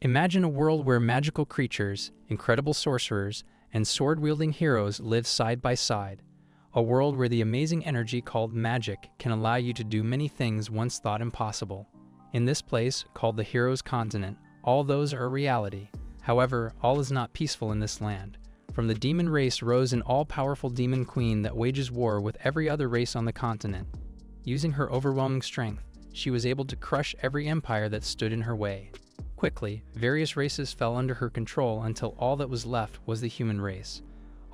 Imagine a world where magical creatures, incredible sorcerers, and sword-wielding heroes live side by side. A world where the amazing energy called magic can allow you to do many things once thought impossible. In this place, called the Heroes' Continent, all those are a reality. However, all is not peaceful in this land. From the demon race rose an all-powerful demon queen that wages war with every other race on the continent. Using her overwhelming strength, she was able to crush every empire that stood in her way. Quickly, various races fell under her control until all that was left was the human race.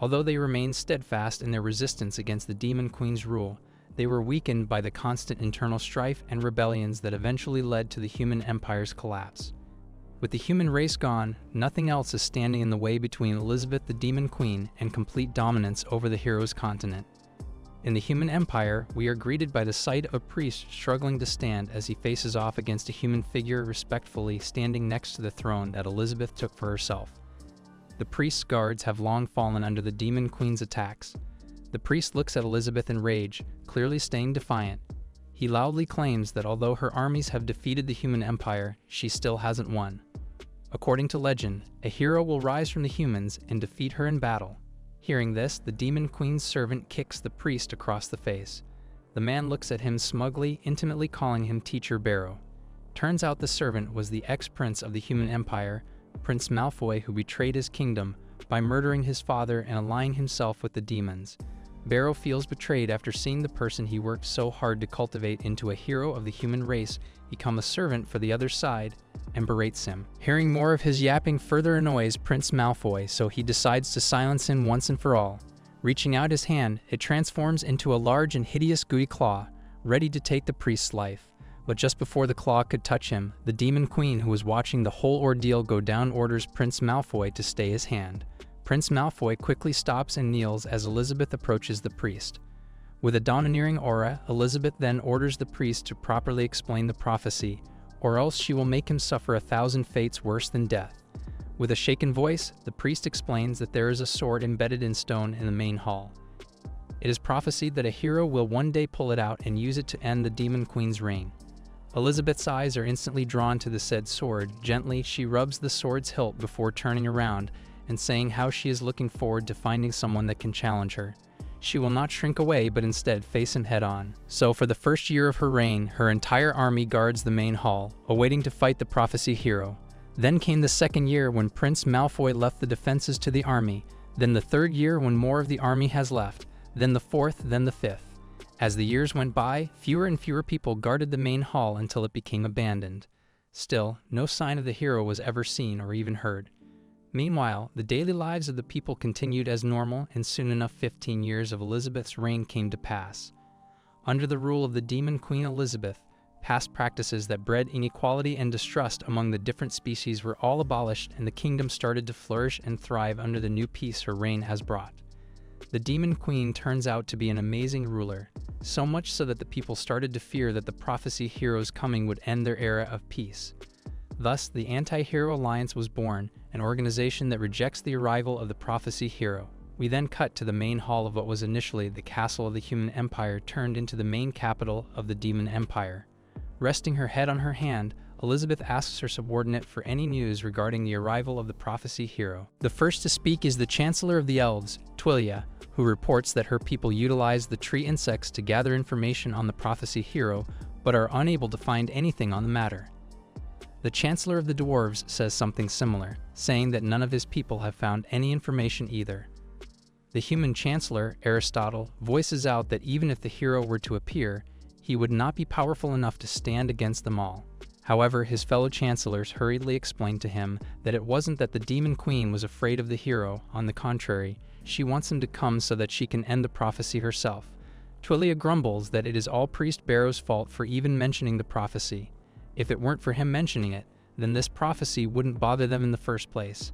Although they remained steadfast in their resistance against the demon queen's rule, they were weakened by the constant internal strife and rebellions that eventually led to the human empire's collapse. With the human race gone, nothing else is standing in the way between Elizabeth the Demon Queen and complete dominance over the Heroes' Continent. In the human empire, we are greeted by the sight of a priest struggling to stand as he faces off against a human figure respectfully standing next to the throne that Elizabeth took for herself. The priest's guards have long fallen under the Demon Queen's attacks. The priest looks at Elizabeth in rage, clearly staying defiant. He loudly claims that although her armies have defeated the human empire, she still hasn't won. According to legend, a hero will rise from the humans and defeat her in battle. Hearing this, the Demon Queen's servant kicks the priest across the face. The man looks at him smugly, intimately calling him Teacher Barrow. Turns out the servant was the ex-prince of the human empire, Prince Malfoy, who betrayed his kingdom by murdering his father and allying himself with the demons. Barrow feels betrayed after seeing the person he worked so hard to cultivate into a hero of the human race become a servant for the other side, and berates him. Hearing more of his yapping further annoys Prince Malfoy, so he decides to silence him once and for all. Reaching out his hand, it transforms into a large and hideous gooey claw, ready to take the priest's life. But just before the claw could touch him, the Demon Queen, who was watching the whole ordeal go down, orders Prince Malfoy to stay his hand. Prince Malfoy quickly stops and kneels as Elizabeth approaches the priest. With a domineering aura, Elizabeth then orders the priest to properly explain the prophecy, or else she will make him suffer 1,000 fates worse than death. With a shaken voice, the priest explains that there is a sword embedded in stone in the main hall. It is prophesied that a hero will one day pull it out and use it to end the Demon Queen's reign. Elizabeth's eyes are instantly drawn to the said sword. Gently, she rubs the sword's hilt before turning around and saying how she is looking forward to finding someone that can challenge her. She will not shrink away, but instead face him head-on. So for the first year of her reign, her entire army guards the main hall, awaiting to fight the prophecy hero. Then came the second year when Prince Malfoy left the defenses to the army, then the third year when more of the army has left, then the fourth, then the fifth. As the years went by, fewer and fewer people guarded the main hall until it became abandoned. Still, no sign of the hero was ever seen or even heard. Meanwhile, the daily lives of the people continued as normal, and soon enough 15 years of Elizabeth's reign came to pass. Under the rule of the Demon Queen Elizabeth, past practices that bred inequality and distrust among the different species were all abolished, and the kingdom started to flourish and thrive under the new peace her reign has brought. The Demon Queen turns out to be an amazing ruler, so much so that the people started to fear that the prophecy hero's coming would end their era of peace. Thus, the Anti-Hero Alliance was born, an organization that rejects the arrival of the prophecy hero. We then cut to the main hall of what was initially the castle of the human empire turned into the main capital of the demon empire. Resting her head on her hand, Elizabeth asks her subordinate for any news regarding the arrival of the prophecy hero. The first to speak is the Chancellor of the Elves, Twilia, who reports that her people utilize the tree insects to gather information on the prophecy hero, but are unable to find anything on the matter. The Chancellor of the Dwarves says something similar, saying that none of his people have found any information either. The human Chancellor, Aristotle, voices out that even if the hero were to appear, he would not be powerful enough to stand against them all. However, his fellow chancellors hurriedly explained to him that it wasn't that the Demon Queen was afraid of the hero, on the contrary, she wants him to come so that she can end the prophecy herself. Twilia grumbles that it is all Priest Barrow's fault for even mentioning the prophecy. If it weren't for him mentioning it, then this prophecy wouldn't bother them in the first place.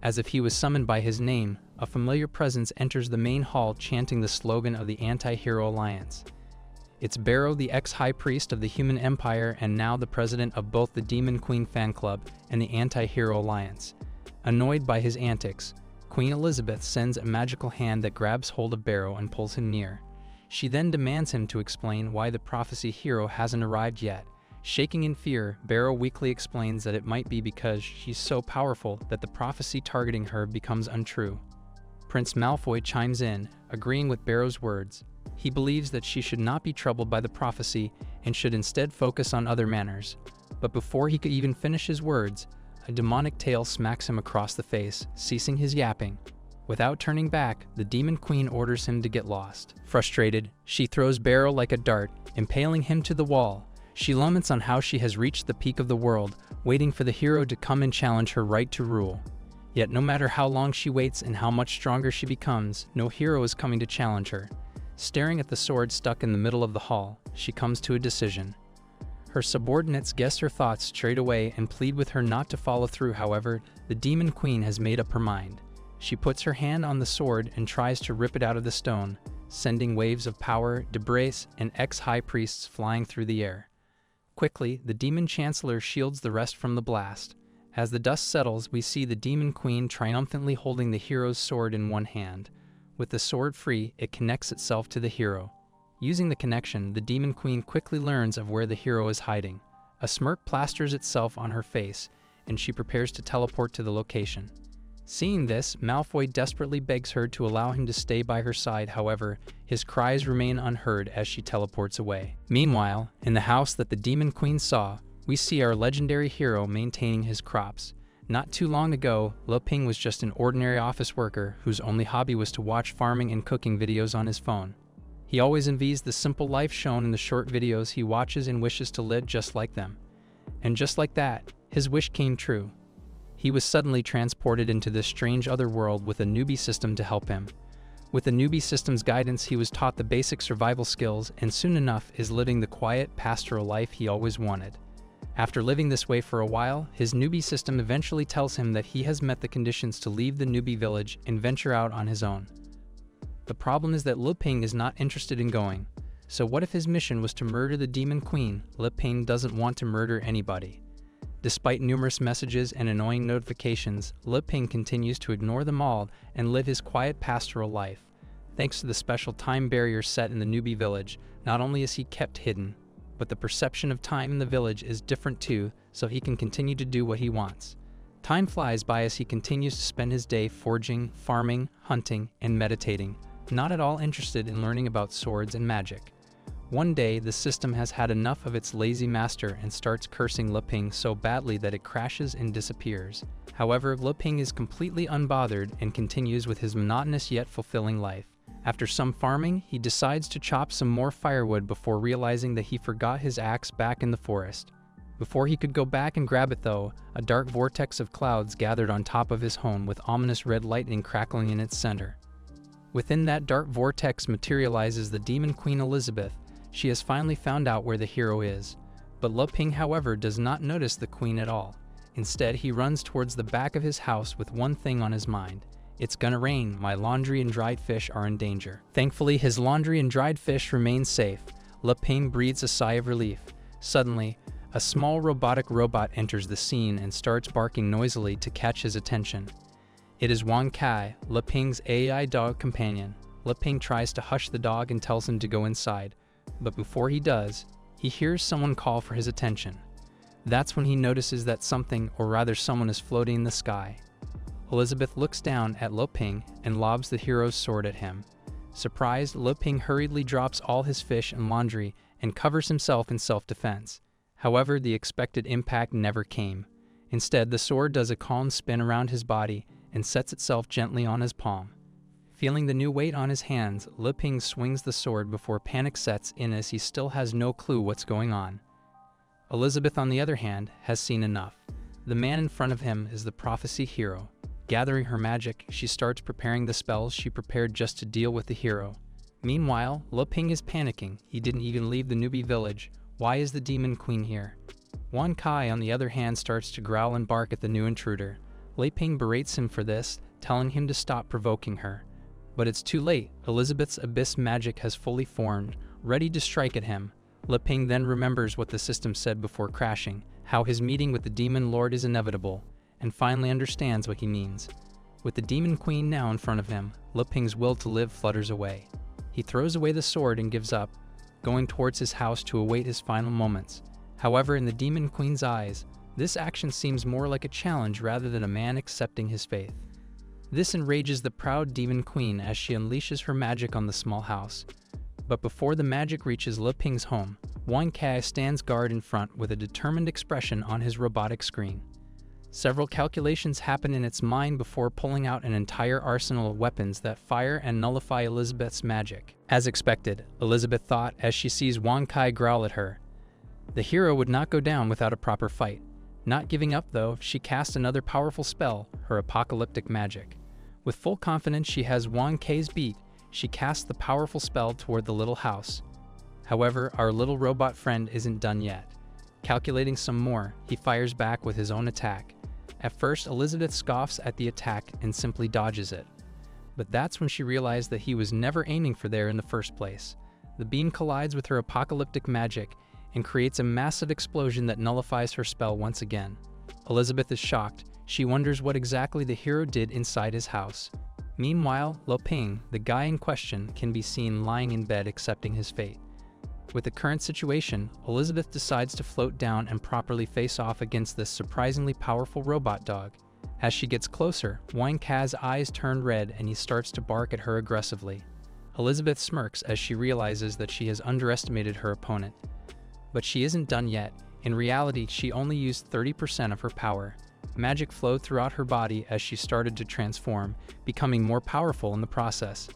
As if he was summoned by his name, a familiar presence enters the main hall chanting the slogan of the Anti-Hero Alliance. It's Barrow, the ex-high priest of the human empire and now the president of both the Demon Queen fan club and the Anti-Hero Alliance. Annoyed by his antics, Queen Elizabeth sends a magical hand that grabs hold of Barrow and pulls him near. She then demands him to explain why the prophecy hero hasn't arrived yet. Shaking in fear, Barrow weakly explains that it might be because she's so powerful that the prophecy targeting her becomes untrue. Prince Malfoy chimes in, agreeing with Barrow's words. He believes that she should not be troubled by the prophecy and should instead focus on other manners. But before he could even finish his words, a demonic tail smacks him across the face, ceasing his yapping. Without turning back, the Demon Queen orders him to get lost. Frustrated, she throws Barrow like a dart, impaling him to the wall. She laments on how she has reached the peak of the world, waiting for the hero to come and challenge her right to rule. Yet no matter how long she waits and how much stronger she becomes, no hero is coming to challenge her. Staring at the sword stuck in the middle of the hall, she comes to a decision. Her subordinates guess her thoughts straight away and plead with her not to follow through. However, the Demon Queen has made up her mind. She puts her hand on the sword and tries to rip it out of the stone, sending waves of power, debris, and ex-high priests flying through the air. Quickly, the Demon Chancellor shields the rest from the blast. As the dust settles, we see the Demon Queen triumphantly holding the hero's sword in one hand. With the sword free, it connects itself to the hero. Using the connection, the Demon Queen quickly learns of where the hero is hiding. A smirk plasters itself on her face, and she prepares to teleport to the location. Seeing this, Malfoy desperately begs her to allow him to stay by her side. However, his cries remain unheard as she teleports away. Meanwhile, in the house that the Demon Queen saw, we see our legendary hero maintaining his crops. Not too long ago, Le Ping was just an ordinary office worker whose only hobby was to watch farming and cooking videos on his phone. He always envies the simple life shown in the short videos he watches and wishes to live just like them. And just like that, his wish came true. He was suddenly transported into this strange other world with a newbie system to help him. With the newbie system's guidance, he was taught the basic survival skills and soon enough is living the quiet, pastoral life he always wanted. After living this way for a while, his newbie system eventually tells him that he has met the conditions to leave the newbie village and venture out on his own. The problem is that Le Ping is not interested in going. So what if his mission was to murder the Demon Queen? Le Ping doesn't want to murder anybody. Despite numerous messages and annoying notifications, Le Ping continues to ignore them all and live his quiet pastoral life. Thanks to the special time barrier set in the newbie village, not only is he kept hidden, but the perception of time in the village is different too, so he can continue to do what he wants. Time flies by as he continues to spend his day forging, farming, hunting, and meditating, not at all interested in learning about swords and magic. One day, the system has had enough of its lazy master and starts cursing Le Ping so badly that it crashes and disappears. However, Le Ping is completely unbothered and continues with his monotonous yet fulfilling life. After some farming, he decides to chop some more firewood before realizing that he forgot his axe back in the forest. Before he could go back and grab it though, a dark vortex of clouds gathered on top of his home with ominous red lightning crackling in its center. Within that dark vortex materializes the Demon Queen Elizabeth. She has finally found out where the hero is. But Le Ping, however, does not notice the queen at all. Instead, he runs towards the back of his house with one thing on his mind. It's gonna rain, my laundry and dried fish are in danger. Thankfully, his laundry and dried fish remain safe. Le Ping breathes a sigh of relief. Suddenly, a small robotic robot enters the scene and starts barking noisily to catch his attention. It is Wang Kai, Le Ping's AI dog companion. Le Ping tries to hush the dog and tells him to go inside. But before he does, he hears someone call for his attention. That's when he notices that something, or rather someone, is floating in the sky. Elizabeth looks down at Le Ping and lobs the hero's sword at him. Surprised, Le Ping hurriedly drops all his fish and laundry and covers himself in self-defense. However, the expected impact never came. Instead, the sword does a calm spin around his body and sets itself gently on his palm. Feeling the new weight on his hands, Le Ping swings the sword before panic sets in as he still has no clue what's going on. Elizabeth, on the other hand, has seen enough. The man in front of him is the prophecy hero. Gathering her magic, she starts preparing the spells she prepared just to deal with the hero. Meanwhile, Le Ping is panicking. He didn't even leave the newbie village. Why is the Demon Queen here? Wan Kai, on the other hand, starts to growl and bark at the new intruder. Le Ping berates him for this, telling him to stop provoking her. But it's too late. Elizabeth's abyss magic has fully formed, ready to strike at him. Le Ping then remembers what the system said before crashing, how his meeting with the Demon Lord is inevitable, and finally understands what he means. With the Demon Queen now in front of him, Le Ping's will to live flutters away. He throws away the sword and gives up, going towards his house to await his final moments. However, in the Demon Queen's eyes, this action seems more like a challenge rather than a man accepting his fate. This enrages the proud Demon Queen as she unleashes her magic on the small house. But before the magic reaches Le Ping's home, Wang Kai stands guard in front with a determined expression on his robotic screen. Several calculations happen in its mind before pulling out an entire arsenal of weapons that fire and nullify Elizabeth's magic. As expected, Elizabeth thought as she sees Wang Kai growl at her. The hero would not go down without a proper fight. Not giving up though, she casts another powerful spell, her apocalyptic magic. With full confidence she has Wang Kai's beat, she casts the powerful spell toward the little house. However, our little robot friend isn't done yet. Calculating some more, he fires back with his own attack. At first, Elizabeth scoffs at the attack and simply dodges it. But that's when she realized that he was never aiming for there in the first place. The beam collides with her apocalyptic magic and creates a massive explosion that nullifies her spell once again. Elizabeth is shocked. She wonders what exactly the hero did inside his house. Meanwhile, Le Ping, the guy in question, can be seen lying in bed accepting his fate. With the current situation, Elizabeth decides to float down and properly face off against this surprisingly powerful robot dog. As she gets closer, Wang Kai's eyes turn red and he starts to bark at her aggressively. Elizabeth smirks as she realizes that she has underestimated her opponent. But she isn't done yet. In reality, she only used 30% of her power. Magic flowed throughout her body as she started to transform, becoming more powerful in the process.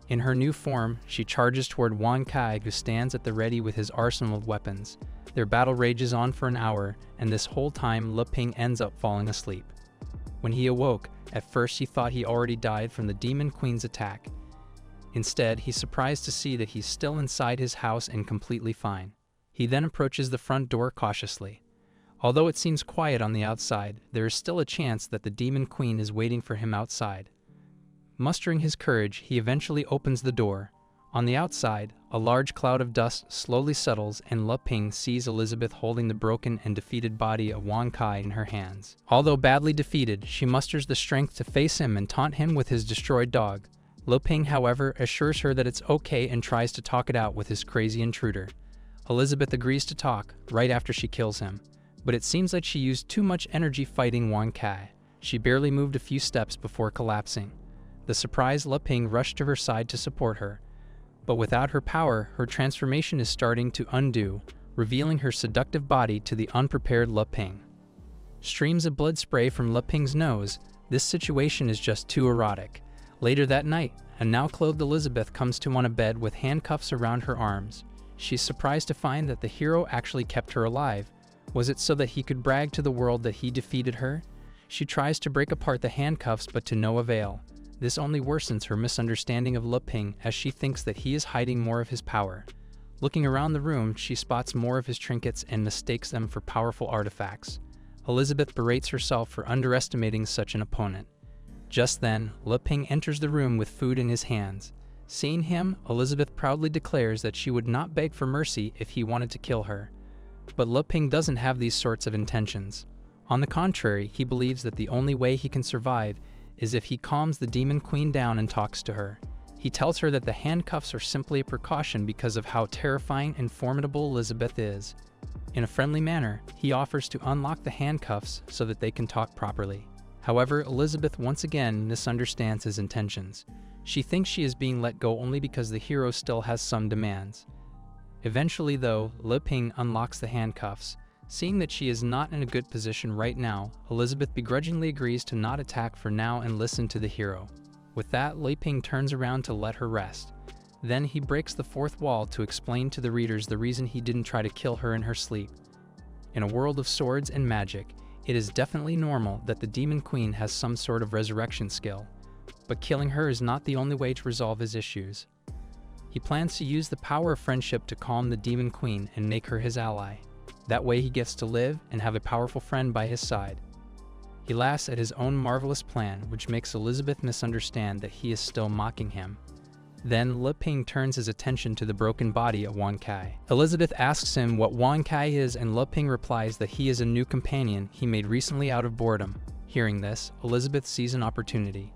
In her new form, she charges toward Wang Kai, who stands at the ready with his arsenal of weapons. Their battle rages on for an hour, and this whole time Le Ping ends up falling asleep. When he awoke, at first he thought he already died from the Demon Queen's attack. Instead, he's surprised to see that he's still inside his house and completely fine. He then approaches the front door cautiously. Although it seems quiet on the outside, there is still a chance that the Demon Queen is waiting for him outside. Mustering his courage, he eventually opens the door. On the outside, a large cloud of dust slowly settles and Le Ping sees Elizabeth holding the broken and defeated body of Wang Kai in her hands. Although badly defeated, she musters the strength to face him and taunt him with his destroyed dog. Le Ping, however, assures her that it's okay and tries to talk it out with his crazy intruder. Elizabeth agrees to talk right after she kills him, but it seems like she used too much energy fighting Wang Kai. She barely moved a few steps before collapsing. The surprised Le Ping rushed to her side to support her. But without her power, her transformation is starting to undo, revealing her seductive body to the unprepared Le Ping. Streams of blood spray from Le Ping's nose. This situation is just too erotic. Later that night, a now clothed Elizabeth comes to on a bed with handcuffs around her arms. She's surprised to find that the hero actually kept her alive. Was it so that he could brag to the world that he defeated her? She tries to break apart the handcuffs, but to no avail. This only worsens her misunderstanding of Le Ping as she thinks that he is hiding more of his power. Looking around the room, she spots more of his trinkets and mistakes them for powerful artifacts. Elizabeth berates herself for underestimating such an opponent. Just then, Le Ping enters the room with food in his hands. Seeing him, Elizabeth proudly declares that she would not beg for mercy if he wanted to kill her. But Le Ping doesn't have these sorts of intentions. On the contrary, he believes that the only way he can survive is if he calms the Demon Queen down and talks to her. He tells her that the handcuffs are simply a precaution because of how terrifying and formidable Elizabeth is. In a friendly manner, he offers to unlock the handcuffs so that they can talk properly. However, Elizabeth once again misunderstands his intentions. She thinks she is being let go only because the hero still has some demands. Eventually, though, Le Ping unlocks the handcuffs. Seeing that she is not in a good position right now, Elizabeth begrudgingly agrees to not attack for now and listen to the hero. With that, Le Ping turns around to let her rest. Then he breaks the fourth wall to explain to the readers the reason he didn't try to kill her in her sleep. In a world of swords and magic, it is definitely normal that the Demon Queen has some sort of resurrection skill. But killing her is not the only way to resolve his issues. He plans to use the power of friendship to calm the Demon Queen and make her his ally. That way he gets to live and have a powerful friend by his side. He laughs at his own marvelous plan, which makes Elizabeth misunderstand that he is still mocking him. Then Le Ping turns his attention to the broken body of Wang Kai. Elizabeth asks him what Wang Kai is, and Le Ping replies that he is a new companion he made recently out of boredom. Hearing this, Elizabeth sees an opportunity.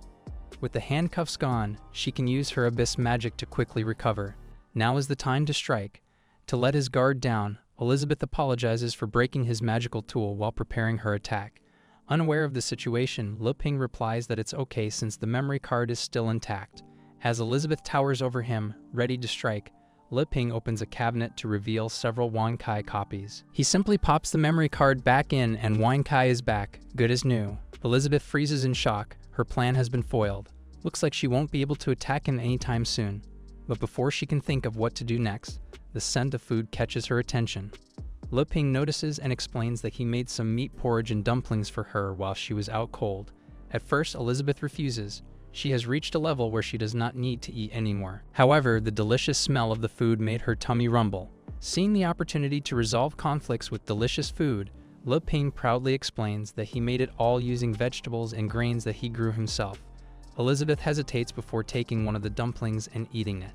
With the handcuffs gone, she can use her abyss magic to quickly recover. Now is the time to strike. To let his guard down, Elizabeth apologizes for breaking his magical tool while preparing her attack. Unaware of the situation, Le Ping replies that it's okay since the memory card is still intact. As Elizabeth towers over him, ready to strike, Le Ping opens a cabinet to reveal several Wan Kai copies. He simply pops the memory card back in and Wan Kai is back, good as new. Elizabeth freezes in shock. Her plan has been foiled. Looks like she won't be able to attack him anytime soon. But before she can think of what to do next, the scent of food catches her attention. Le Ping notices and explains that he made some meat porridge and dumplings for her while she was out cold. At first, Elizabeth refuses. She has reached a level where she does not need to eat anymore. However, the delicious smell of the food made her tummy rumble. Seeing the opportunity to resolve conflicts with delicious food, Le Ping proudly explains that he made it all using vegetables and grains that he grew himself. Elizabeth hesitates before taking one of the dumplings and eating it.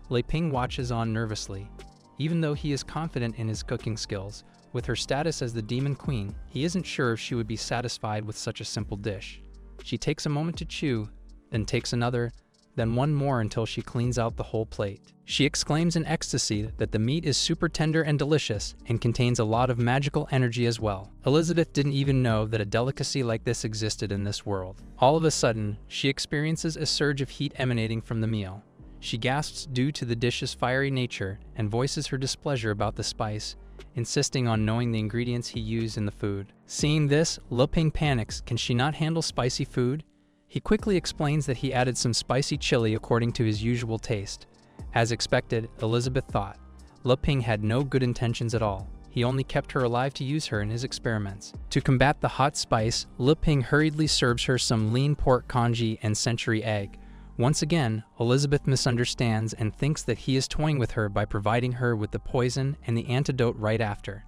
Le Ping watches on nervously. Even though he is confident in his cooking skills, with her status as the Demon Queen, he isn't sure if she would be satisfied with such a simple dish. She takes a moment to chew, then takes another, then one more until she cleans out the whole plate. She exclaims in ecstasy that the meat is super tender and delicious and contains a lot of magical energy as well. Elizabeth didn't even know that a delicacy like this existed in this world. All of a sudden, she experiences a surge of heat emanating from the meal. She gasps due to the dish's fiery nature and voices her displeasure about the spice, insisting on knowing the ingredients he used in the food. Seeing this, Le Ping panics. Can she not handle spicy food? He quickly explains that he added some spicy chili according to his usual taste. As expected, Elizabeth thought. Le Ping had no good intentions at all. He only kept her alive to use her in his experiments. To combat the hot spice, Le Ping hurriedly serves her some lean pork congee and century egg. Once again, Elizabeth misunderstands and thinks that he is toying with her by providing her with the poison and the antidote right after.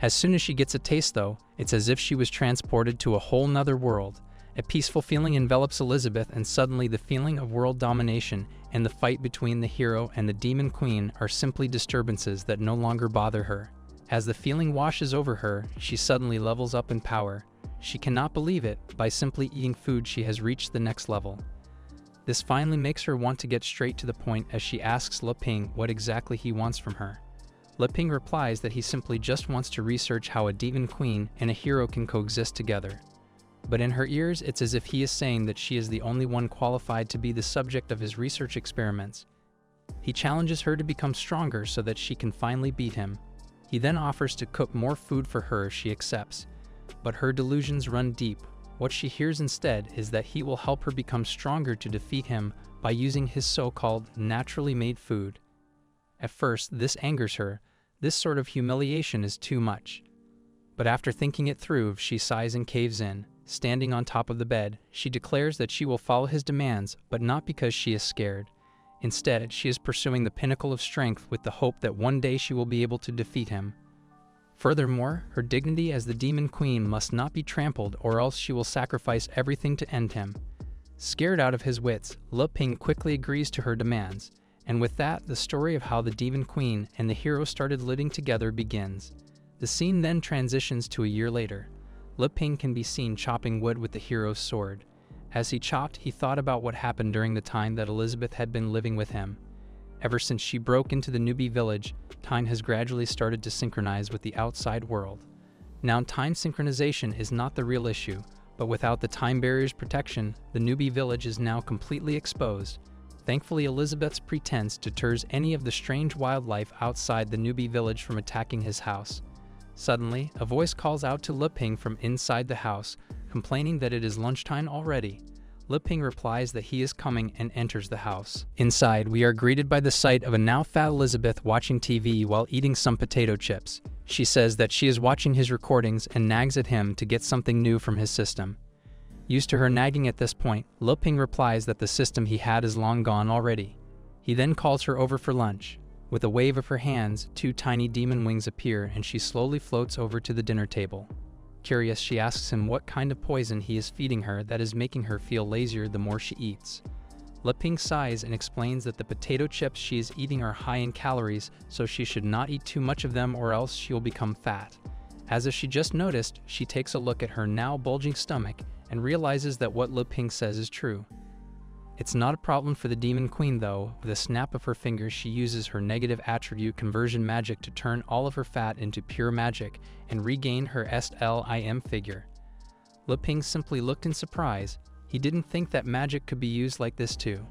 As soon as she gets a taste though, it's as if she was transported to a whole nother world. A peaceful feeling envelops Elizabeth, and suddenly the feeling of world domination and the fight between the hero and the Demon Queen are simply disturbances that no longer bother her. As the feeling washes over her, she suddenly levels up in power. She cannot believe it. By simply eating food, she has reached the next level. This finally makes her want to get straight to the point as she asks Le Ping what exactly he wants from her. Le Ping replies that he simply just wants to research how a Demon Queen and a hero can coexist together. But in her ears, it's as if he is saying that she is the only one qualified to be the subject of his research experiments. He challenges her to become stronger so that she can finally beat him. He then offers to cook more food for her if she accepts. But her delusions run deep. What she hears instead is that he will help her become stronger to defeat him by using his so-called naturally made food. At first, this angers her. This sort of humiliation is too much. But after thinking it through, she sighs and caves in. Standing on top of the bed, she declares that she will follow his demands, but not because she is scared. Instead, she is pursuing the pinnacle of strength with the hope that one day she will be able to defeat him. Furthermore, her dignity as the Demon Queen must not be trampled, or else she will sacrifice everything to end him. Scared out of his wits, Le Ping quickly agrees to her demands, and with that, the story of how the Demon Queen and the hero started living together begins. The scene then transitions to a year later. Le Ping can be seen chopping wood with the hero's sword. As he chopped, he thought about what happened during the time that Elizabeth had been living with him. Ever since she broke into the newbie village, time has gradually started to synchronize with the outside world. Now, time synchronization is not the real issue, but without the time barrier's protection, the newbie village is now completely exposed. Thankfully, Elizabeth's pretense deters any of the strange wildlife outside the newbie village from attacking his house. Suddenly, a voice calls out to Le Ping from inside the house, complaining that it is lunchtime already. Le Ping replies that he is coming and enters the house. Inside, we are greeted by the sight of a now fat Elizabeth watching TV while eating some potato chips. She says that she is watching his recordings and nags at him to get something new from his system. Used to her nagging at this point, Le Ping replies that the system he had is long gone already. He then calls her over for lunch. With a wave of her hands, 2 tiny demon wings appear and she slowly floats over to the dinner table. Curious, she asks him what kind of poison he is feeding her that is making her feel lazier the more she eats. Le Ping sighs and explains that the potato chips she is eating are high in calories, so she should not eat too much of them or else she will become fat. As if she just noticed, she takes a look at her now bulging stomach and realizes that what Le Ping says is true. It's not a problem for the Demon Queen though. With a snap of her fingers, she uses her negative attribute conversion magic to turn all of her fat into pure magic and regain her slim figure. Le Ping simply looked in surprise. He didn't think that magic could be used like this too.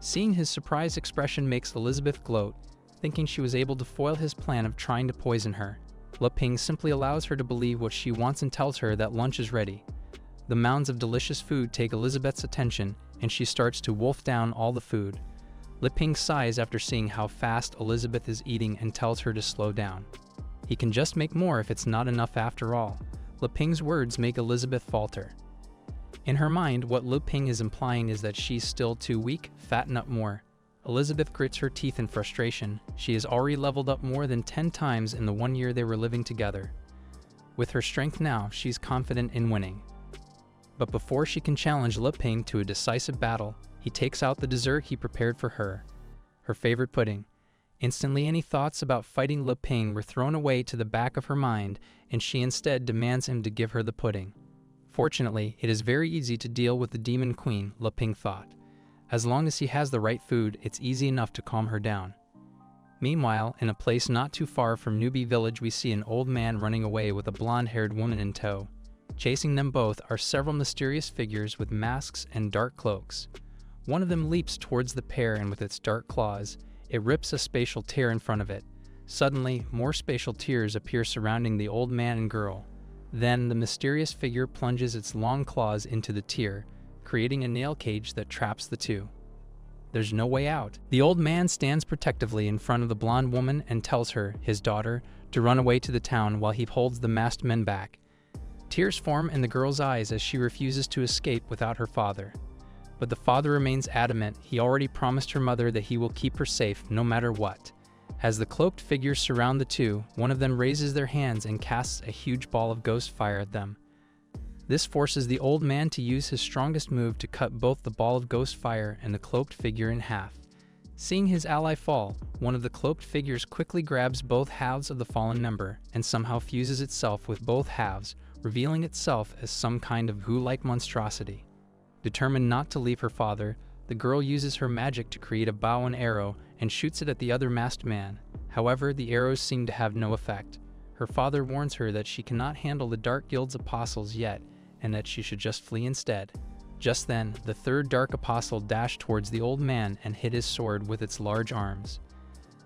Seeing his surprised expression makes Elizabeth gloat, thinking she was able to foil his plan of trying to poison her. Le Ping simply allows her to believe what she wants and tells her that lunch is ready. The mounds of delicious food take Elizabeth's attention, and she starts to wolf down all the food. Le Ping sighs after seeing how fast Elizabeth is eating and tells her to slow down. He can just make more if it's not enough after all. Le Ping's words make Elizabeth falter. In her mind, what Le Ping is implying is that she's still too weak, fatten up more. Elizabeth grits her teeth in frustration. She has already leveled up more than 10 times in the 1 year they were living together. With her strength now, she's confident in winning. But before she can challenge Le Ping to a decisive battle, he takes out the dessert he prepared for her, her favorite pudding. Instantly, any thoughts about fighting Le Ping were thrown away to the back of her mind, and she instead demands him to give her the pudding. Fortunately, it is very easy to deal with the Demon Queen, Le Ping thought. As long as he has the right food, it's easy enough to calm her down. Meanwhile, in a place not too far from Newbie Village, we see an old man running away with a blonde-haired woman in tow. Chasing them both are several mysterious figures with masks and dark cloaks. One of them leaps towards the pair, and with its dark claws, it rips a spatial tear in front of it. Suddenly, more spatial tears appear surrounding the old man and girl. Then, the mysterious figure plunges its long claws into the tear, creating a nail cage that traps the two. There's no way out. The old man stands protectively in front of the blonde woman and tells her, his daughter, to run away to the town while he holds the masked men back. Tears form in the girl's eyes as she refuses to escape without her father. But the father remains adamant. He already promised her mother that he will keep her safe no matter what. As the cloaked figures surround the two, one of them raises their hands and casts a huge ball of ghost fire at them. This forces the old man to use his strongest move to cut both the ball of ghost fire and the cloaked figure in half. Seeing his ally fall, one of the cloaked figures quickly grabs both halves of the fallen member and somehow fuses itself with both halves, revealing itself as some kind of goo-like monstrosity. Determined not to leave her father, the girl uses her magic to create a bow and arrow and shoots it at the other masked man. However, the arrows seem to have no effect. Her father warns her that she cannot handle the Dark Guild's apostles yet, and that she should just flee instead. Just then, the third Dark Apostle dashed towards the old man and hit his sword with its large arms.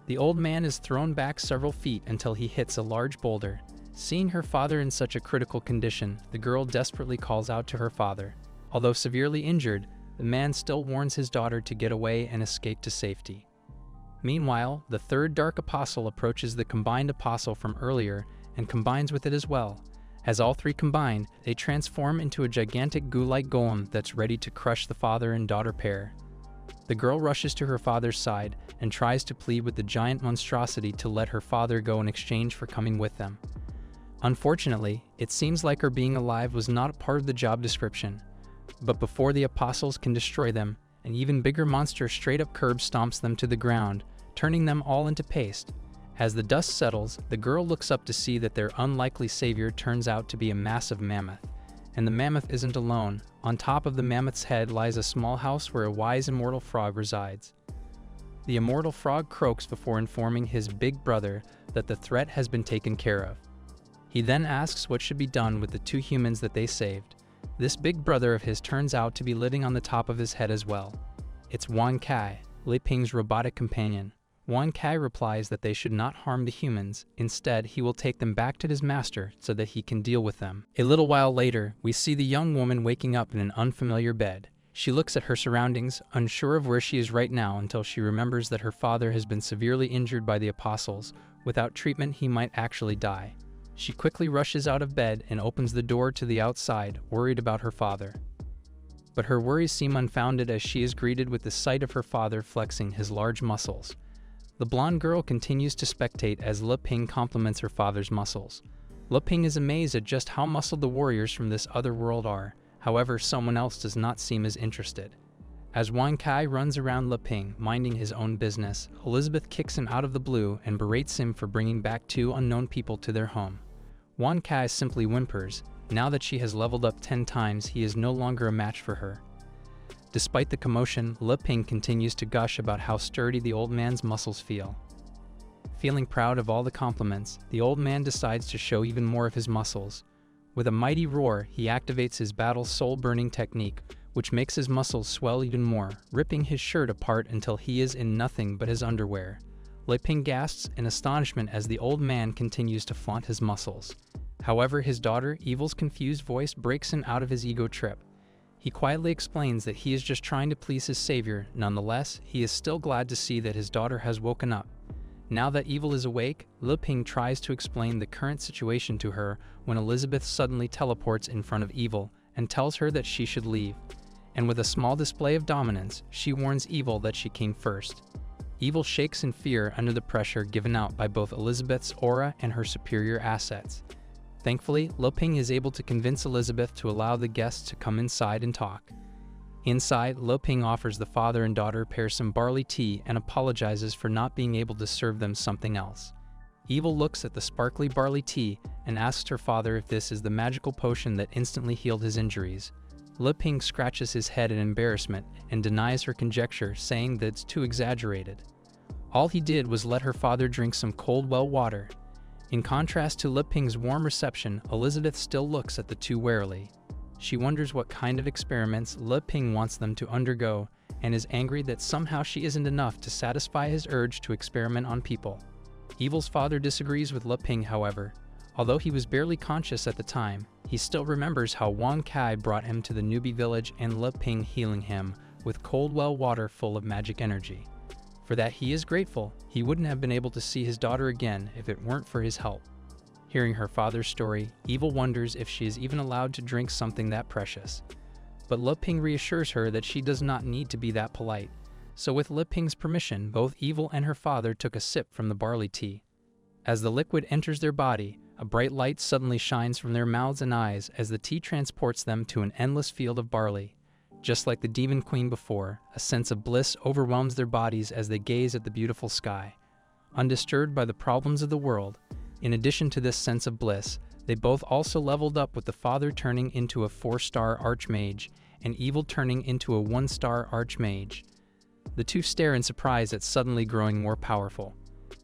The old man is thrown back several feet until he hits a large boulder. Seeing her father in such a critical condition, the girl desperately calls out to her father. Although severely injured, the man still warns his daughter to get away and escape to safety. Meanwhile, the third Dark Apostle approaches the combined apostle from earlier and combines with it as well. As all three combine, they transform into a gigantic goo-like golem that's ready to crush the father and daughter pair. The girl rushes to her father's side and tries to plead with the giant monstrosity to let her father go in exchange for coming with them. Unfortunately, it seems like her being alive was not a part of the job description. But before the apostles can destroy them, an even bigger monster straight up curb stomps them to the ground, turning them all into paste. As the dust settles, the girl looks up to see that their unlikely savior turns out to be a massive mammoth. And the mammoth isn't alone. On top of the mammoth's head lies a small house where a wise immortal frog resides. The immortal frog croaks before informing his big brother that the threat has been taken care of. He then asks what should be done with the two humans that they saved. This big brother of his turns out to be living on the top of his head as well. It's Wan Kai, Le Ping's robotic companion. Wan Kai replies that they should not harm the humans. Instead, he will take them back to his master so that he can deal with them. A little while later, we see the young woman waking up in an unfamiliar bed. She looks at her surroundings, unsure of where she is right now, until she remembers that her father has been severely injured by the apostles. Without treatment, he might actually die. She quickly rushes out of bed and opens the door to the outside, worried about her father. But her worries seem unfounded as she is greeted with the sight of her father flexing his large muscles. The blonde girl continues to spectate as Le Ping compliments her father's muscles. Le Ping is amazed at just how muscled the warriors from this other world are. However, someone else does not seem as interested. As Wan Kai runs around Le Ping, minding his own business, Elizabeth kicks him out of the blue and berates him for bringing back two unknown people to their home. Wan Kai simply whimpers. Now that she has leveled up 10 times, he is no longer a match for her. Despite the commotion, Le Ping continues to gush about how sturdy the old man's muscles feel. Feeling proud of all the compliments, the old man decides to show even more of his muscles. With a mighty roar, he activates his battle soul-burning technique, which makes his muscles swell even more, ripping his shirt apart until he is in nothing but his underwear. Le Ping gasps in astonishment as the old man continues to flaunt his muscles. However, his daughter, Evil's confused voice breaks him out of his ego trip. He quietly explains that he is just trying to please his savior. Nonetheless, he is still glad to see that his daughter has woken up. Now that Evil is awake, Le Ping tries to explain the current situation to her when Elizabeth suddenly teleports in front of Evil and tells her that she should leave. And with a small display of dominance, she warns Evil that she came first. Evil shakes in fear under the pressure given out by both Elizabeth's aura and her superior assets. Thankfully, Le Ping is able to convince Elizabeth to allow the guests to come inside and talk. Inside, Le Ping offers the father and daughter pair some barley tea and apologizes for not being able to serve them something else. Evil looks at the sparkly barley tea and asks her father if this is the magical potion that instantly healed his injuries. Le Ping scratches his head in embarrassment and denies her conjecture, saying that it's too exaggerated. All he did was let her father drink some cold well water. In contrast to Le Ping's warm reception, Elizabeth still looks at the two warily. She wonders what kind of experiments Le Ping wants them to undergo and is angry that somehow she isn't enough to satisfy his urge to experiment on people. Evil's father disagrees with Le Ping, however. Although he was barely conscious at the time, he still remembers how Wan Kai brought him to the newbie village and Le Ping healing him with cold well water full of magic energy. For that he is grateful. He wouldn't have been able to see his daughter again if it weren't for his help. Hearing her father's story, Evil wonders if she is even allowed to drink something that precious. But Le Ping reassures her that she does not need to be that polite. So with Le Ping's permission, both Evil and her father took a sip from the barley tea. As the liquid enters their body, a bright light suddenly shines from their mouths and eyes as the tea transports them to an endless field of barley. Just like the Demon Queen before, a sense of bliss overwhelms their bodies as they gaze at the beautiful sky. Undisturbed by the problems of the world, in addition to this sense of bliss, they both also leveled up, with the father turning into a 4-star archmage and Evil turning into a 1-star archmage. The two stare in surprise at suddenly growing more powerful.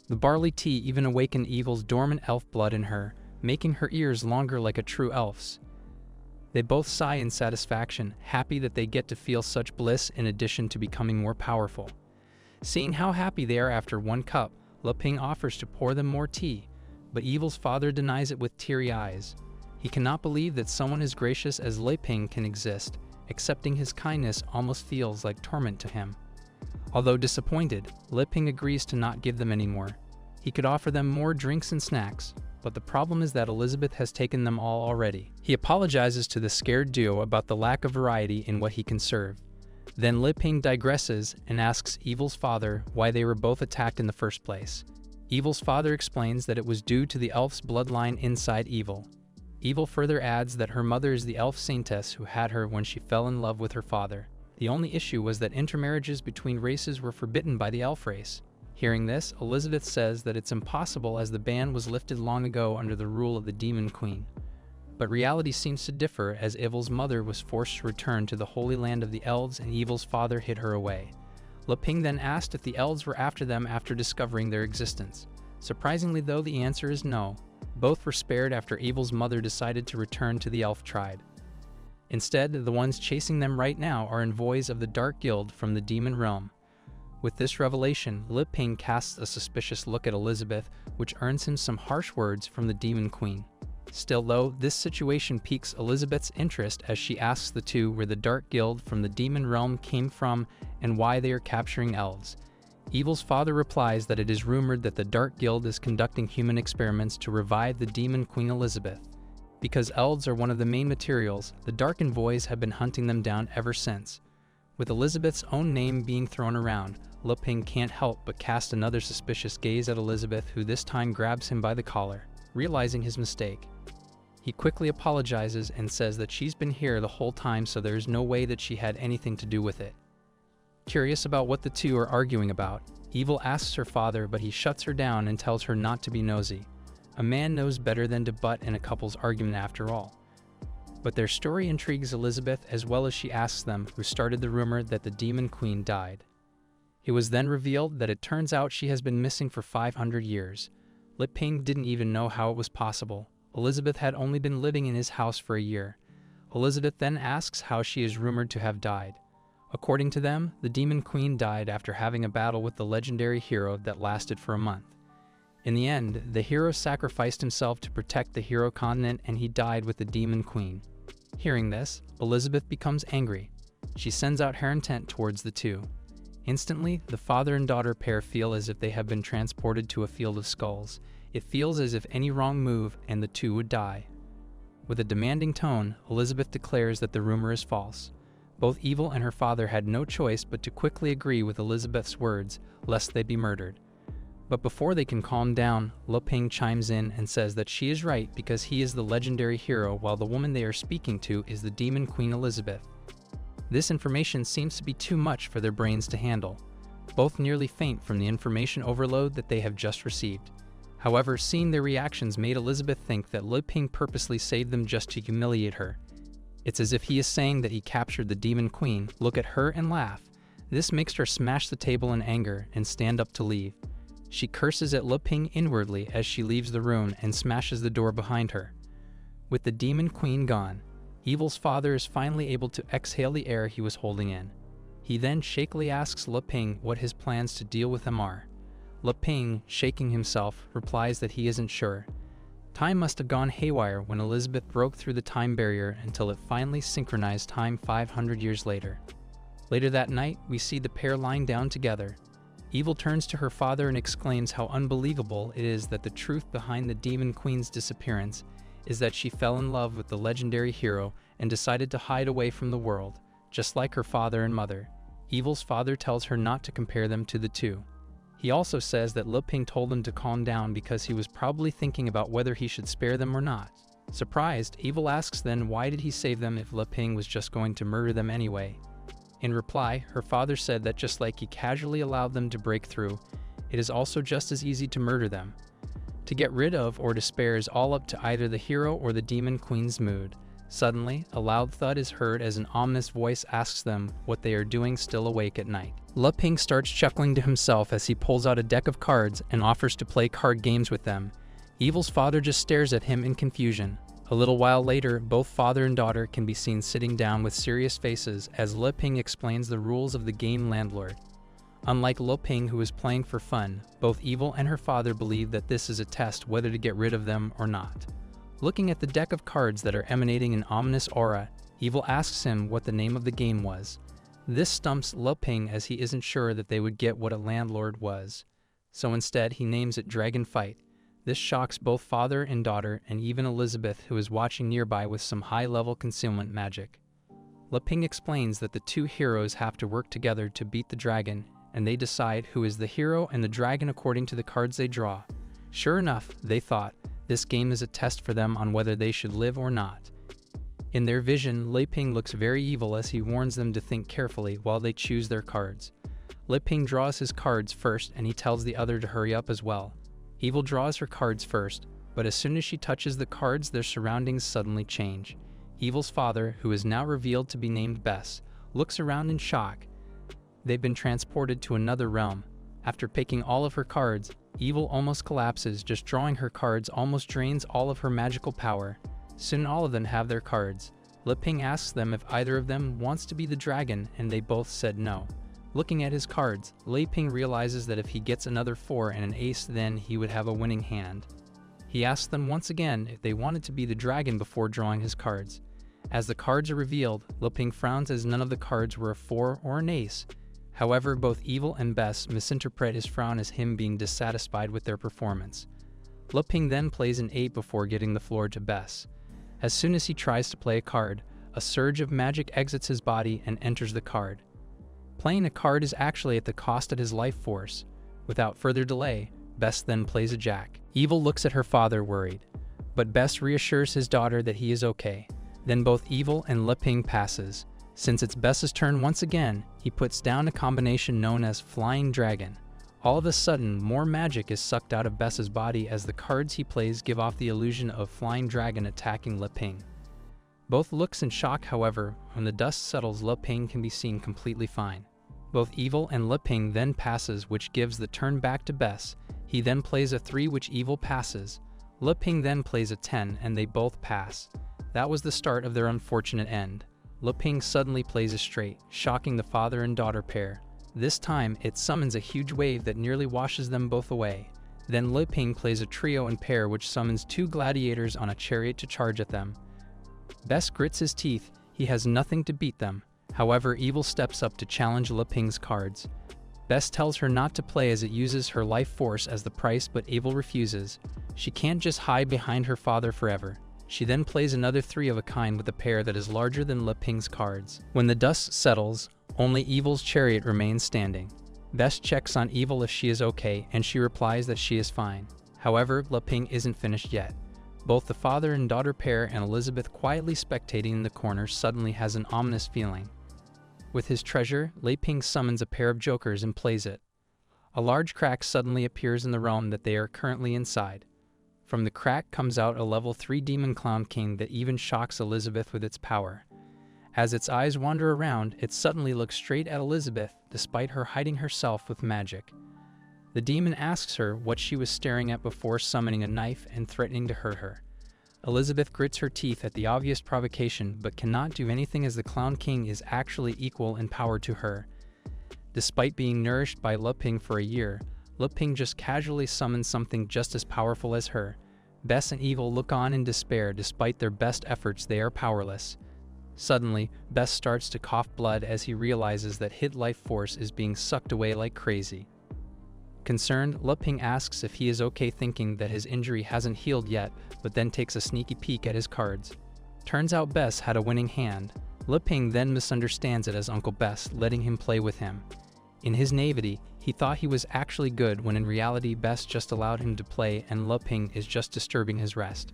The barley tea even awakened Evil's dormant elf blood in her, making her ears longer like a true elf's. They both sigh in satisfaction, happy that they get to feel such bliss in addition to becoming more powerful. Seeing how happy they are after one cup, Le Ping offers to pour them more tea, but Evil's father denies it with teary eyes. He cannot believe that someone as gracious as Le Ping can exist. Accepting his kindness almost feels like torment to him. Although disappointed, Le Ping agrees to not give them any more. He could offer them more drinks and snacks, but the problem is that Elizabeth has taken them all already. He apologizes to the scared duo about the lack of variety in what he can serve. Then Le Ping digresses and asks Evil's father why they were both attacked in the first place. Evil's father explains that it was due to the elf's bloodline inside Evil. Evil further adds that her mother is the elf saintess who had her when she fell in love with her father. The only issue was that intermarriages between races were forbidden by the elf race. Hearing this, Elizabeth says that it's impossible as the ban was lifted long ago under the rule of the Demon Queen. But reality seems to differ, as Evil's mother was forced to return to the Holy Land of the Elves and Evil's father hid her away. Le Ping then asked if the Elves were after them after discovering their existence. Surprisingly though, the answer is no. Both were spared after Evil's mother decided to return to the Elf tribe. Instead, the ones chasing them right now are envoys of the Dark Guild from the Demon Realm. With this revelation, Le Ping casts a suspicious look at Elizabeth, which earns him some harsh words from the Demon Queen. Still though, this situation piques Elizabeth's interest as she asks the two where the Dark Guild from the Demon Realm came from and why they are capturing elves. Evil's father replies that it is rumored that the Dark Guild is conducting human experiments to revive the Demon Queen Elizabeth. Because elves are one of the main materials, the Dark Envoys have been hunting them down ever since. With Elizabeth's own name being thrown around, Le Ping can't help but cast another suspicious gaze at Elizabeth, who this time grabs him by the collar. Realizing his mistake, he quickly apologizes and says that she's been here the whole time, so there's no way that she had anything to do with it. Curious about what the two are arguing about, Evil asks her father, but he shuts her down and tells her not to be nosy. A man knows better than to butt in a couple's argument after all. But their story intrigues Elizabeth as well as she asks them who started the rumor that the Demon Queen died. It was then revealed that it turns out she has been missing for 500 years. Lip Ping didn't even know how it was possible. Elizabeth had only been living in his house for a year. Elizabeth then asks how she is rumored to have died. According to them, the Demon Queen died after having a battle with the legendary hero that lasted for a month. In the end, the hero sacrificed himself to protect the hero continent and he died with the Demon Queen. Hearing this, Elizabeth becomes angry. She sends out her intent towards the two. Instantly, the father and daughter pair feel as if they have been transported to a field of skulls. It feels as if any wrong move and the two would die. With a demanding tone, Elizabeth declares that the rumor is false. Both Evil and her father had no choice but to quickly agree with Elizabeth's words, lest they be murdered. But before they can calm down, Lip Ping chimes in and says that she is right because he is the legendary hero while the woman they are speaking to is the Demon Queen Elizabeth. This information seems to be too much for their brains to handle. Both nearly faint from the information overload that they have just received. However, seeing their reactions made Elizabeth think that Lip Ping purposely saved them just to humiliate her. It's as if he is saying that he captured the Demon Queen, look at her and laugh. This makes her smash the table in anger and stand up to leave. She curses at Lip Ping inwardly as she leaves the room and smashes the door behind her. With the Demon Queen gone, Evil's father is finally able to exhale the air he was holding in. He then shakily asks Lip Ping what his plans to deal with him are. Lip Ping, shaking himself, replies that he isn't sure. Time must have gone haywire when Elizabeth broke through the time barrier until it finally synchronized time 500 years later. Later that night, we see the pair lying down together. Evil turns to her father and exclaims how unbelievable it is that the truth behind the Demon Queen's disappearance is that she fell in love with the legendary hero and decided to hide away from the world, just like her father and mother. Evil's father tells her not to compare them to the two. He also says that Lip Ping told him to calm down because he was probably thinking about whether he should spare them or not. Surprised, Evil asks then why did he save them if Lip Ping was just going to murder them anyway. In reply, her father said that just like he casually allowed them to break through, it is also just as easy to murder them. To get rid of or to spare is all up to either the hero or the Demon Queen's mood. Suddenly, a loud thud is heard as an ominous voice asks them what they are doing still awake at night. Lip Ping starts chuckling to himself as he pulls out a deck of cards and offers to play card games with them. Evil's father just stares at him in confusion. A little while later, both father and daughter can be seen sitting down with serious faces as Lip Ping explains the rules of the game Landlord. Unlike Lip Ping, who is playing for fun, both Evil and her father believe that this is a test whether to get rid of them or not. Looking at the deck of cards that are emanating an ominous aura, Evil asks him what the name of the game was. This stumps Lip Ping as he isn't sure that they would get what a landlord was. So instead, he names it Dragon Fight. This shocks both father and daughter and even Elizabeth, who is watching nearby with some high-level concealment magic. Lip Ping explains that the two heroes have to work together to beat the dragon, and they decide who is the hero and the dragon according to the cards they draw. Sure enough, they thought, this game is a test for them on whether they should live or not. In their vision, Lip Ping looks very evil as he warns them to think carefully while they choose their cards. Lip Ping draws his cards first and he tells the other to hurry up as well. Evil draws her cards first, but as soon as she touches the cards, their surroundings suddenly change. Evil's father, who is now revealed to be named Bess, looks around in shock. They've been transported to another realm. After picking all of her cards, Evil almost collapses. Just drawing her cards almost drains all of her magical power. Soon all of them have their cards. Lip Ping asks them if either of them wants to be the dragon, and they both said no. Looking at his cards, Lip Ping realizes that if he gets another 4 and an ace, then he would have a winning hand. He asks them once again if they wanted to be the dragon before drawing his cards. As the cards are revealed, Lip Ping frowns as none of the cards were a 4 or an ace. However, both Evil and Bess misinterpret his frown as him being dissatisfied with their performance. Lip Ping then plays an 8 before getting the floor to Bess. As soon as he tries to play a card, a surge of magic exits his body and enters the card. Playing a card is actually at the cost of his life force. Without further delay, Bess then plays a jack. Evil looks at her father worried, but Bess reassures his daughter that he is okay. Then both Evil and Lip Ping passes. Since it's Bess's turn once again, he puts down a combination known as Flying Dragon. All of a sudden, more magic is sucked out of Bess's body as the cards he plays give off the illusion of Flying Dragon attacking Lip Ping. Both looks in shock, however. When the dust settles, Le Ping can be seen completely fine. Both Evil and Le Ping then passes, which gives the turn back to Bess. He then plays a 3, which Evil passes. Le Ping then plays a 10, and they both pass. That was the start of their unfortunate end. Le Ping suddenly plays a straight, shocking the father and daughter pair. This time, it summons a huge wave that nearly washes them both away. Then Le Ping plays a trio and pair, which summons 2 gladiators on a chariot to charge at them. Bess grits his teeth. He has nothing to beat them. However, Evil steps up to challenge Le Ping's cards. Bess tells her not to play as it uses her life force as the price, but Evil refuses. She can't just hide behind her father forever. She then plays another 3 of a kind with a pair that is larger than Le Ping's cards. When the dust settles, only Evil's chariot remains standing. Bess checks on Evil if she is okay, and she replies that she is fine. However, Le Ping isn't finished yet. Both the father and daughter pair and Elizabeth, quietly spectating in the corner, suddenly has an ominous feeling. With his treasure, Le Ping summons a pair of jokers and plays it. A large crack suddenly appears in the realm that they are currently inside. From the crack comes out a level 3 demon clown king that even shocks Elizabeth with its power. As its eyes wander around, it suddenly looks straight at Elizabeth, despite her hiding herself with magic. The demon asks her what she was staring at before summoning a knife and threatening to hurt her. Elizabeth grits her teeth at the obvious provocation, but cannot do anything as the Clown King is actually equal in power to her. Despite being nourished by Le Ping for a year, Le Ping just casually summons something just as powerful as her. Bess and Evil look on in despair. Despite their best efforts, they are powerless. Suddenly, Bess starts to cough blood as he realizes that his life force is being sucked away like crazy. Concerned, Le Ping asks if he is okay, thinking that his injury hasn't healed yet, but then takes a sneaky peek at his cards. Turns out Bess had a winning hand. Le Ping then misunderstands it as Uncle Bess letting him play with him. In his naivety, he thought he was actually good, when in reality Bess just allowed him to play and Le Ping is just disturbing his rest.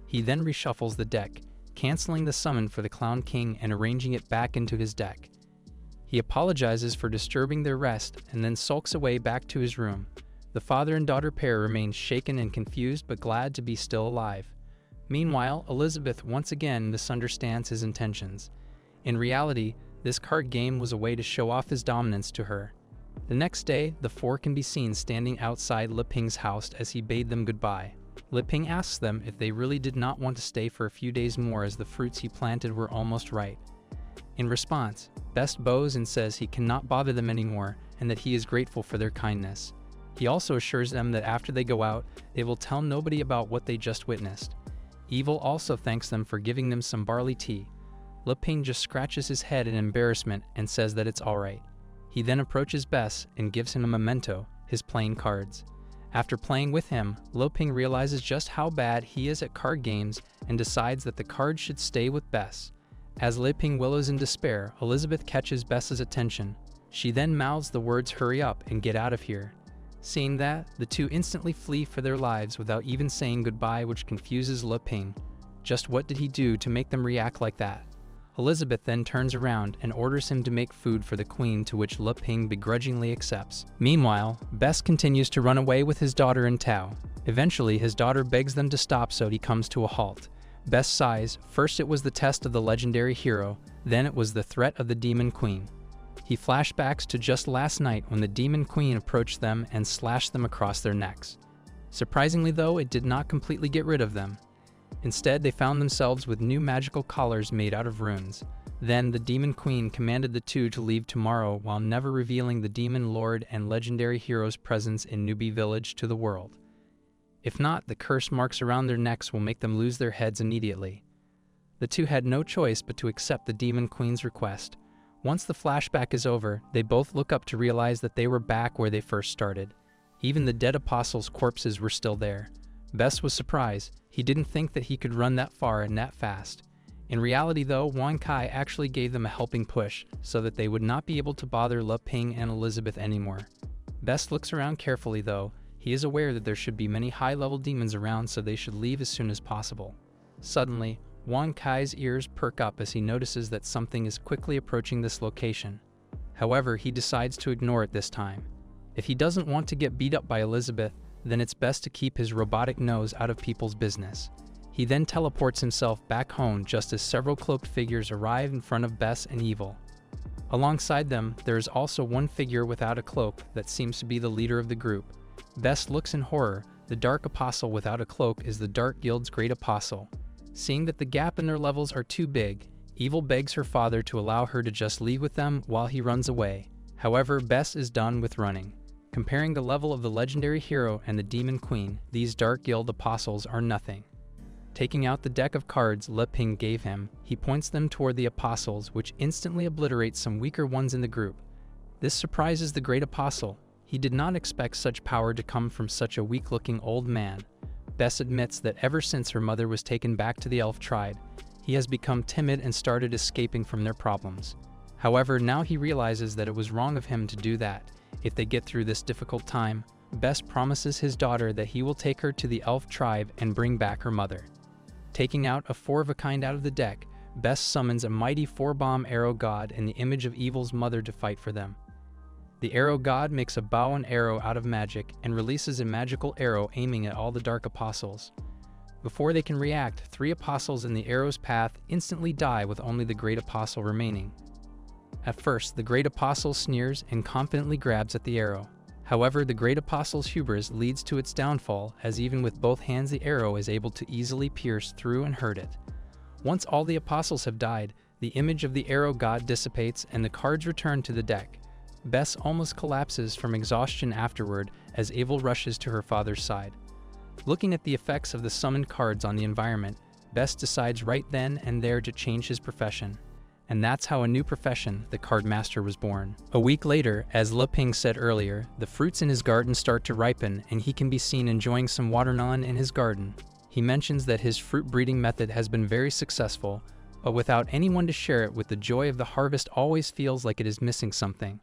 He then reshuffles the deck, canceling the summon for the Clown King and arranging it back into his deck. He apologizes for disturbing their rest and then sulks away back to his room. The father and daughter pair remain shaken and confused, but glad to be still alive. Meanwhile, Elizabeth once again misunderstands his intentions. In reality, this card game was a way to show off his dominance to her. The next day, the 4 can be seen standing outside Le Ping's house as he bade them goodbye. Le Ping asks them if they really did not want to stay for a few days more, as the fruits he planted were almost ripe. In response, Bess bows and says he cannot bother them anymore and that he is grateful for their kindness. He also assures them that after they go out, they will tell nobody about what they just witnessed. Evil also thanks them for giving them some barley tea. Le Ping just scratches his head in embarrassment and says that it's alright. He then approaches Bess and gives him a memento, his playing cards. After playing with him, Le Ping realizes just how bad he is at card games and decides that the cards should stay with Bess. As Le Ping willows in despair, Elizabeth catches Bess's attention. She then mouths the words "hurry up and get out of here." Seeing that, the two instantly flee for their lives without even saying goodbye, which confuses Le Ping. Just what did he do to make them react like that? Elizabeth then turns around and orders him to make food for the queen, to which Le Ping begrudgingly accepts. Meanwhile, Bess continues to run away with his daughter and Tao. Eventually, his daughter begs them to stop, so he comes to a halt. Bess sighs. First it was the test of the legendary hero, then it was the threat of the Demon Queen. He flashbacks to just last night when the Demon Queen approached them and slashed them across their necks. Surprisingly though, it did not completely get rid of them. Instead, they found themselves with new magical collars made out of runes. Then the Demon Queen commanded the two to leave tomorrow, while never revealing the Demon Lord and legendary hero's presence in Newbie Village to the world. If not, the curse marks around their necks will make them lose their heads immediately. The two had no choice but to accept the Demon Queen's request. Once the flashback is over, they both look up to realize that they were back where they first started. Even the dead apostles' corpses were still there. Bess was surprised. He didn't think that he could run that far and that fast. In reality though, Wan Kai actually gave them a helping push so that they would not be able to bother Le Ping and Elizabeth anymore. Bess looks around carefully though. He is aware that there should be many high-level demons around, so they should leave as soon as possible. Suddenly, Wan Kai's ears perk up as he notices that something is quickly approaching this location. However, he decides to ignore it this time. If he doesn't want to get beat up by Elizabeth, then it's best to keep his robotic nose out of people's business. He then teleports himself back home just as several cloaked figures arrive in front of Bess and Evil. Alongside them, there is also one figure without a cloak that seems to be the leader of the group. Bess looks in horror. The Dark Apostle without a cloak is the Dark Guild's Great Apostle. Seeing that the gap in their levels are too big, Evil begs her father to allow her to just leave with them while he runs away. However, Bess is done with running. Comparing the level of the legendary hero and the Demon Queen, these Dark Guild Apostles are nothing. Taking out the deck of cards Le Ping gave him, he points them toward the Apostles, which instantly obliterates some weaker ones in the group. This surprises the Great Apostle. He did not expect such power to come from such a weak-looking old man. Bess admits that ever since her mother was taken back to the elf tribe, he has become timid and started escaping from their problems. However, now he realizes that it was wrong of him to do that. If they get through this difficult time, Bess promises his daughter that he will take her to the elf tribe and bring back her mother. Taking out a 4-of-a-kind out of the deck, Bess summons a mighty 4-bomb arrow god in the image of Evil's mother to fight for them. The arrow god makes a bow and arrow out of magic and releases a magical arrow aiming at all the Dark Apostles. Before they can react, 3 apostles in the arrow's path instantly die with only the Great Apostle remaining. At first, the Great Apostle sneers and confidently grabs at the arrow. However, the Great Apostle's hubris leads to its downfall, as even with both hands the arrow is able to easily pierce through and hurt it. Once all the apostles have died, the image of the arrow god dissipates and the cards return to the deck. Bess almost collapses from exhaustion afterward as Evil rushes to her father's side. Looking at the effects of the summoned cards on the environment, Bess decides right then and there to change his profession. And that's how a new profession, the Card Master, was born. A week later, as Le Ping said earlier, the fruits in his garden start to ripen and he can be seen enjoying some watermelon in his garden. He mentions that his fruit breeding method has been very successful, but without anyone to share it with, the joy of the harvest always feels like it is missing something.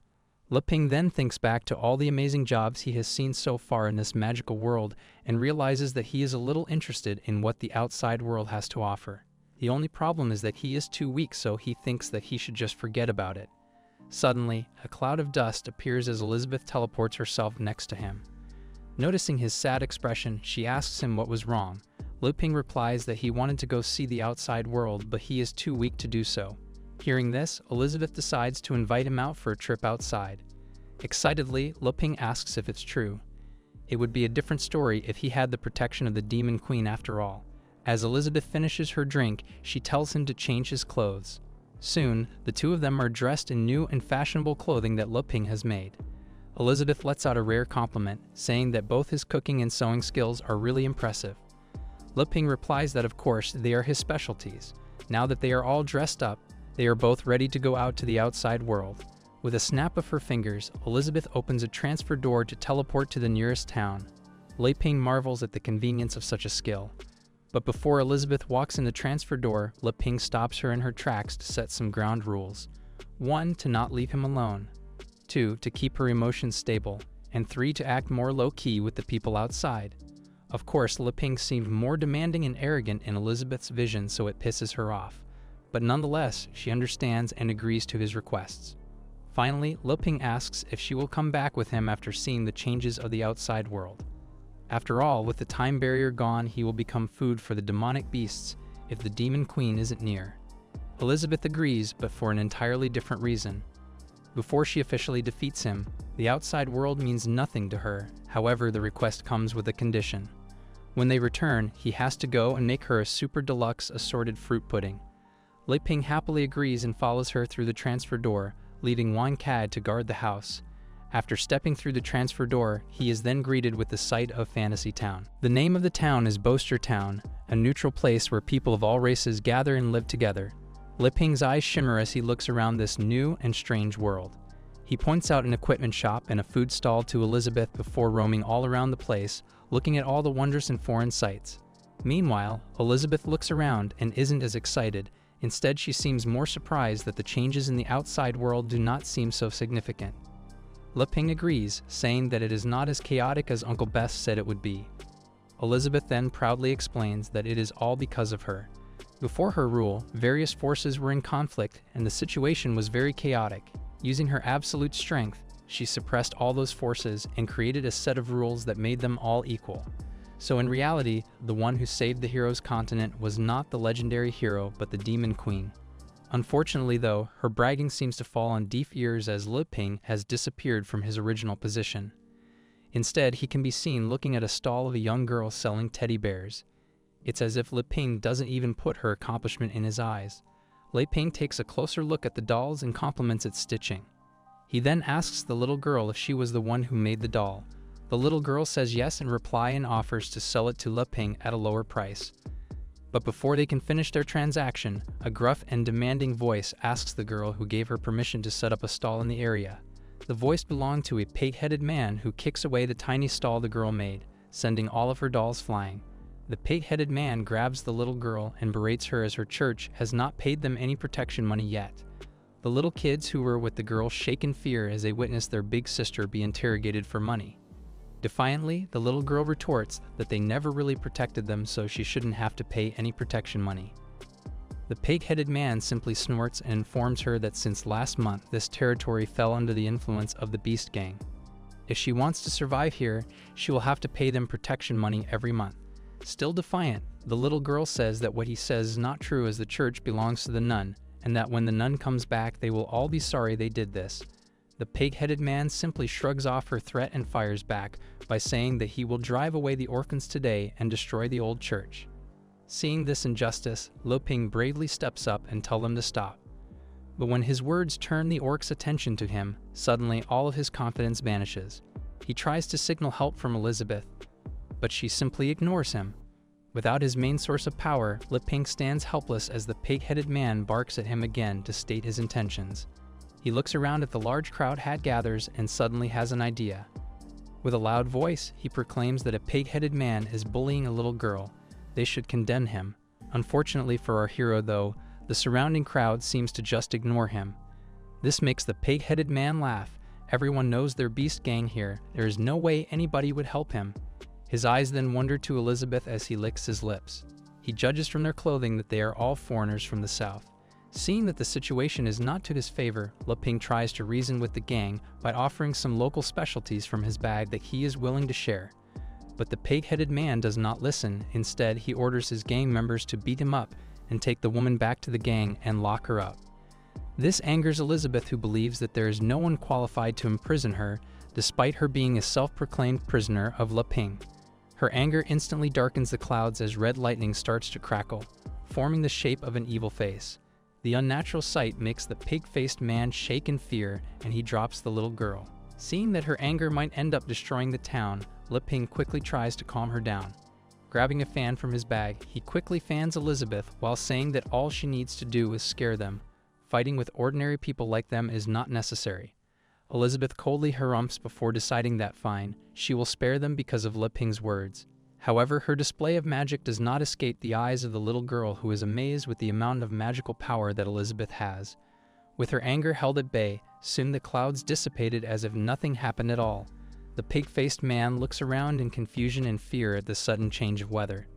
Le Ping then thinks back to all the amazing jobs he has seen so far in this magical world and realizes that he is a little interested in what the outside world has to offer. The only problem is that he is too weak, so he thinks that he should just forget about it. Suddenly, a cloud of dust appears as Elizabeth teleports herself next to him. Noticing his sad expression, she asks him what was wrong. Le Ping replies that he wanted to go see the outside world, but he is too weak to do so. Hearing this, Elizabeth decides to invite him out for a trip outside. Excitedly, Le Ping asks if it's true. It would be a different story if he had the protection of the Demon Queen after all. As Elizabeth finishes her drink, she tells him to change his clothes. Soon, the two of them are dressed in new and fashionable clothing that Le Ping has made. Elizabeth lets out a rare compliment, saying that both his cooking and sewing skills are really impressive. Le Ping replies that of course they are his specialties. Now that they are all dressed up, they are both ready to go out to the outside world. With a snap of her fingers, Elizabeth opens a transfer door to teleport to the nearest town. Le Ping marvels at the convenience of such a skill. But before Elizabeth walks in the transfer door, Le Ping stops her in her tracks to set some ground rules. 1. To not leave him alone. 2. To keep her emotions stable. And 3. To act more low-key with the people outside. Of course, Le Ping seemed more demanding and arrogant in Elizabeth's vision, so it pisses her off. But nonetheless, she understands and agrees to his requests. Finally, Le Ping asks if she will come back with him after seeing the changes of the outside world. After all, with the time barrier gone, he will become food for the demonic beasts if the Demon Queen isn't near. Elizabeth agrees, but for an entirely different reason. Before she officially defeats him, the outside world means nothing to her. However, the request comes with a condition. When they return, he has to go and make her a super deluxe assorted fruit pudding. Le Ping happily agrees and follows her through the transfer door, leading Wan Cad to guard the house. After stepping through the transfer door, he is then greeted with the sight of Fantasy Town. The name of the town is Boaster Town, a neutral place where people of all races gather and live together. Le Ping's eyes shimmer as he looks around this new and strange world. He points out an equipment shop and a food stall to Elizabeth before roaming all around the place, looking at all the wondrous and foreign sights. Meanwhile, Elizabeth looks around and isn't as excited. Instead, she seems more surprised that the changes in the outside world do not seem so significant. Le Ping agrees, saying that it is not as chaotic as Uncle Bess said it would be. Elizabeth then proudly explains that it is all because of her. Before her rule, various forces were in conflict and the situation was very chaotic. Using her absolute strength, she suppressed all those forces and created a set of rules that made them all equal. So in reality, the one who saved the hero's continent was not the legendary hero but the demon queen. Unfortunately though, her bragging seems to fall on deaf ears as Li Ping has disappeared from his original position. Instead, he can be seen looking at a stall of a young girl selling teddy bears. It's as if Li Ping doesn't even put her accomplishment in his eyes. Li Ping takes a closer look at the dolls and compliments its stitching. He then asks the little girl if she was the one who made the doll. The little girl says yes in reply and offers to sell it to Li Ping at a lower price. But before they can finish their transaction, a gruff and demanding voice asks the girl who gave her permission to set up a stall in the area. The voice belonged to a pig-headed man who kicks away the tiny stall the girl made, sending all of her dolls flying. The pig-headed man grabs the little girl and berates her as her church has not paid them any protection money yet. The little kids who were with the girl shake in fear as they witness their big sister be interrogated for money. Defiantly, the little girl retorts that they never really protected them, so she shouldn't have to pay any protection money. The pig-headed man simply snorts and informs her that since last month this territory fell under the influence of the Beast Gang. If she wants to survive here, she will have to pay them protection money every month. Still defiant, the little girl says that what he says is not true as the church belongs to the nun, and that when the nun comes back they will all be sorry they did this. The pig-headed man simply shrugs off her threat and fires back by saying that he will drive away the orphans today and destroy the old church. Seeing this injustice, Li Ping bravely steps up and tells them to stop. But when his words turn the orc's attention to him, suddenly all of his confidence vanishes. He tries to signal help from Elizabeth, but she simply ignores him. Without his main source of power, Li Ping stands helpless as the pig-headed man barks at him again to state his intentions. He looks around at the large crowd gathers and suddenly has an idea. With a loud voice, he proclaims that a pig-headed man is bullying a little girl. They should condemn him. Unfortunately for our hero though, the surrounding crowd seems to just ignore him. This makes the pig-headed man laugh. Everyone knows their beast gang here. There is no way anybody would help him. His eyes then wander to Elizabeth as he licks his lips. He judges from their clothing that they are all foreigners from the south. Seeing that the situation is not to his favor, Li Ping tries to reason with the gang by offering some local specialties from his bag that he is willing to share. But the pig-headed man does not listen. Instead, he orders his gang members to beat him up and take the woman back to the gang and lock her up. This angers Elizabeth, who believes that there is no one qualified to imprison her, despite her being a self-proclaimed prisoner of Li Ping. Her anger instantly darkens the clouds as red lightning starts to crackle, forming the shape of an evil face. The unnatural sight makes the pig-faced man shake in fear, and he drops the little girl. Seeing that her anger might end up destroying the town, Li Ping quickly tries to calm her down. Grabbing a fan from his bag, he quickly fans Elizabeth while saying that all she needs to do is scare them. Fighting with ordinary people like them is not necessary. Elizabeth coldly harumphs before deciding that fine, she will spare them because of Li Ping's words. However, her display of magic does not escape the eyes of the little girl, who is amazed with the amount of magical power that Elizabeth has. With her anger held at bay, soon the clouds dissipated as if nothing happened at all. The pig-faced man looks around in confusion and fear at the sudden change of weather.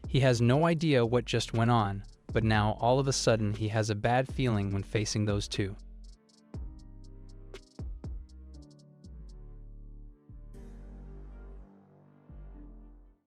He has no idea what just went on, but now all of a sudden he has a bad feeling when facing those two.